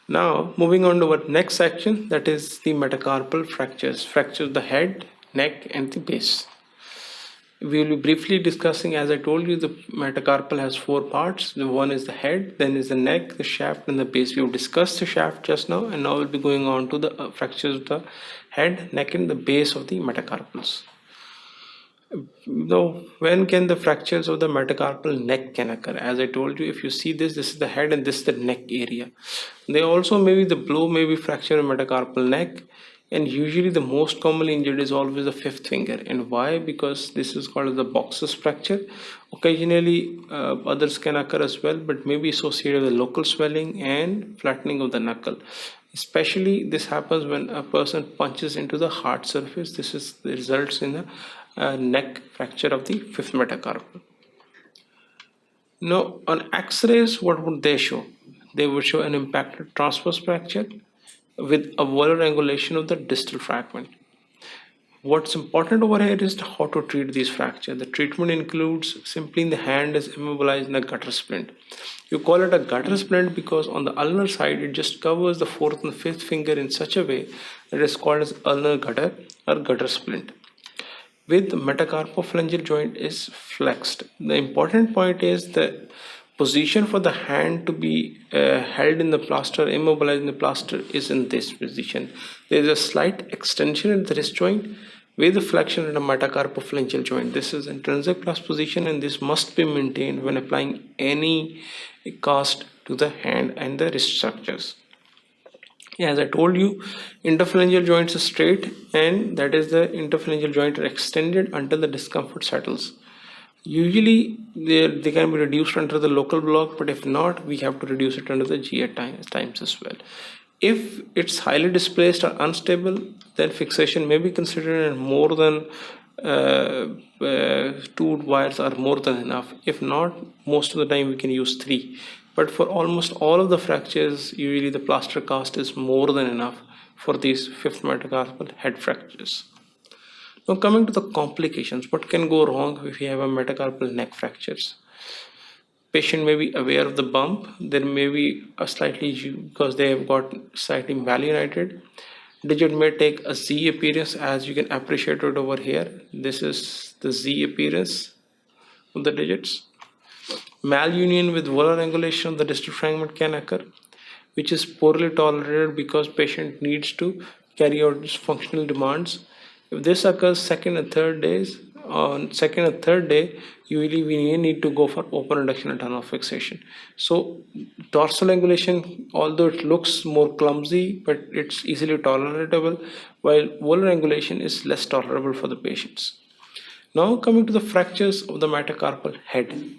Now, moving on to our next section, that is the metacarpal fractures, fractures of the head, neck, and the base. We will be briefly discussing, as I told you, the metacarpal has four parts. The one is the head, then is the neck, the shaft, and the base. We have discussed the shaft just now, and now we'll be going on to the fractures of the head, neck, and the base of the metacarpals. Now, when can the fractures of the metacarpal neck can occur? As I told you, if you see this is the head and this is the neck area. They also maybe the blow may be fracture of metacarpal neck, and usually the most commonly injured is always the fifth finger. And why? Because this is called the boxer's fracture. Occasionally others can occur as well, but may be associated with local swelling and flattening of the knuckle. Especially this happens when a person punches into the hard surface. This results in a neck fracture of the fifth metacarpal. Now on x-rays, what would they show? They would show an impacted transverse fracture with a volar angulation of the distal fragment. What's important over here is how to treat these fractures. The treatment includes simply the hand is immobilized in a gutter splint. You call it a gutter splint because on the ulnar side it just covers the fourth and fifth finger in such a way that it is called as ulnar gutter or gutter splint. With the metacarpophalangeal joint is flexed. The important point is the position for the hand to be held in the plaster, immobilized in the plaster, is in this position. There is a slight extension in the wrist joint with the flexion in the metacarpophalangeal joint. This is intrinsic plus position, and this must be maintained when applying any cast to the hand and the wrist structures. As I told you, interphalangeal joints are straight, and that is the interphalangeal joint are extended until the discomfort settles. Usually they can be reduced under the local block, but if not, we have to reduce it under the G at times as well. If it's highly displaced or unstable, then fixation may be considered, and more than two wires are more than enough. If not, most of the time we can use three. But for almost all of the fractures, usually the plaster cast is more than enough for these fifth metacarpal head fractures. Now coming to the complications, what can go wrong if you have a metacarpal neck fractures? Patient may be aware of the bump. There may be a slightly, because they have got slightly malunited. Digit may take a Z appearance, as you can appreciate it over here. This is the Z appearance of the digits. Malunion with volar angulation of the distal fragment can occur, which is poorly tolerated because patient needs to carry out his functional demands. If this occurs second and third days, on second and third day, usually we need to go for open reduction and tunnel fixation. So dorsal angulation, although it looks more clumsy, but it's easily tolerable, while volar angulation is less tolerable for the patients. Now coming to the fractures of the metacarpal head.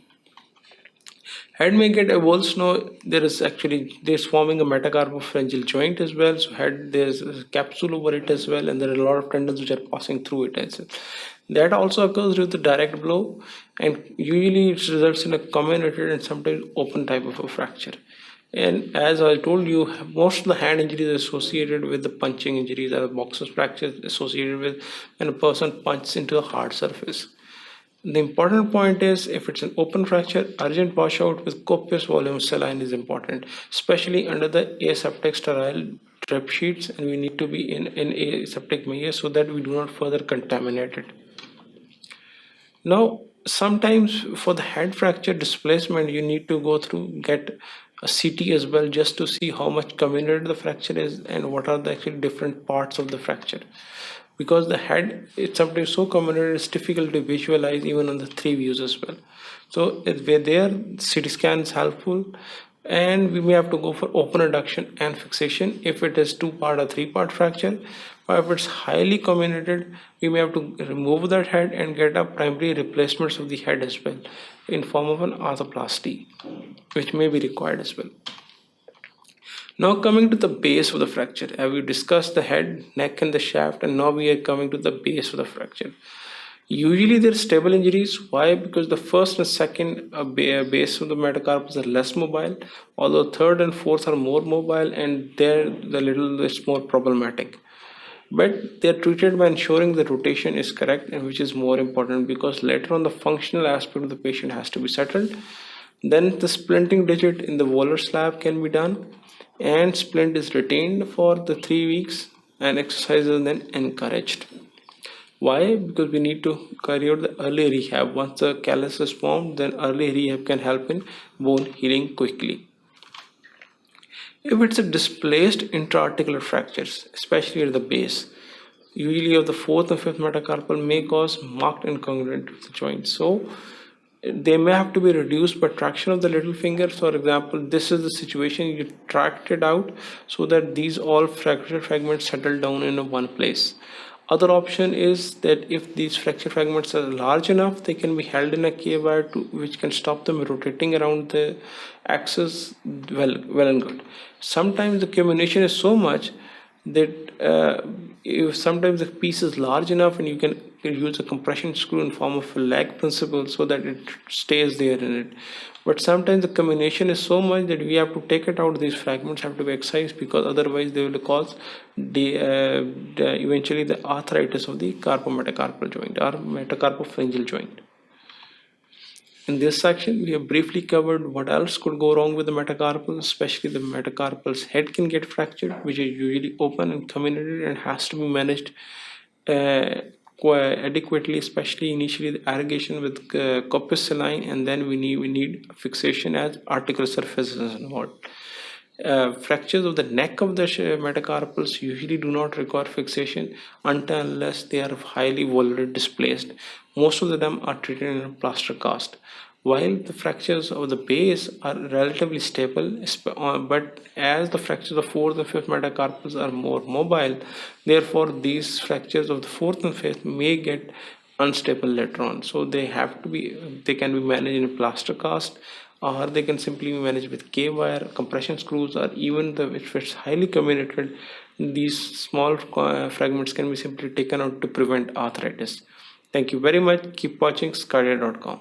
Head may get avulsed. Now there's forming a metacarpophalangeal joint as well. So head, there's a capsule over it as well, and there are a lot of tendons which are passing through it as well. That also occurs with the direct blow, and usually it results in a comminuted and sometimes open type of a fracture. And as I told you, most of the hand injuries are associated with the punching injuries, or the boxer's fractures associated with when a person punches into a hard surface. The important point is, if it's an open fracture, urgent washout with copious volume of saline is important, especially under the aseptic sterile drip sheets, and we need to be in aseptic media so that we do not further contaminate it. Now, sometimes for the head fracture displacement, you need to go through, get a CT as well, just to see how much comminuted the fracture is and what are the actually different parts of the fracture. Because the head is sometimes so comminuted, it's difficult to visualize even on the three views as well. So where there, CT scan is helpful, and we may have to go for open reduction and fixation if it is 2-part or 3-part fracture. Or if it's highly comminuted, we may have to remove that head and get a primary replacements of the head as well in form of an arthroplasty, which may be required as well. Now coming to the base of the fracture, we discussed the head, neck, and the shaft, and now we are coming to the base of the fracture. Usually there are stable injuries. Why? Because the first and second base of the metacarpals are less mobile, although third and fourth are more mobile, and there it's more problematic. But they are treated by ensuring the rotation is correct, and which is more important because later on the functional aspect of the patient has to be settled. Then the splinting digit in the volar slab can be done. and splint is retained for the 3 weeks and exercise is then encouraged. Why? Because we need to carry out the early rehab. Once the callus is formed, then early rehab can help in bone healing quickly. If it's a displaced intra-articular fractures, especially at the base, usually of the fourth and fifth metacarpal, may cause marked incongruent with the joint. So they may have to be reduced by traction of the little finger. For example, this is the situation, you tract it out so that these all fracture fragments settle down in one place. Other option is that if these fracture fragments are large enough, they can be held in a K-wire which can stop them rotating around the axis. Well and good. Sometimes the combination is so much that if sometimes the piece is large enough and you can use a compression screw in form of a lag principle so that it stays there in it. But sometimes the combination is so much that we have to take it out. These fragments have to be excised because otherwise they will cause eventually the arthritis of the carpometacarpal joint or metacarpopharyngeal joint. In this section, we have briefly covered what else could go wrong with the metacarpal, especially the metacarpal's head can get fractured, which is usually open and comminuted and has to be managed adequately, especially initially the irrigation with corpus saline, and then we need fixation as articular surface is involved. Fractures of the neck of the metacarpals usually do not require fixation until unless they are highly volarly displaced. Most of them are treated in a plaster cast. While the fractures of the base are relatively stable, but as the fractures of fourth and fifth metacarpals are more mobile, therefore these fractures of the fourth and fifth may get unstable later on. So they can be managed in a plaster cast, or they can simply be managed with K-wire, compression screws, or even if it's highly comminuted, these small fragments can be simply taken out to prevent arthritis. Thank you very much. Keep watching sqadia.com.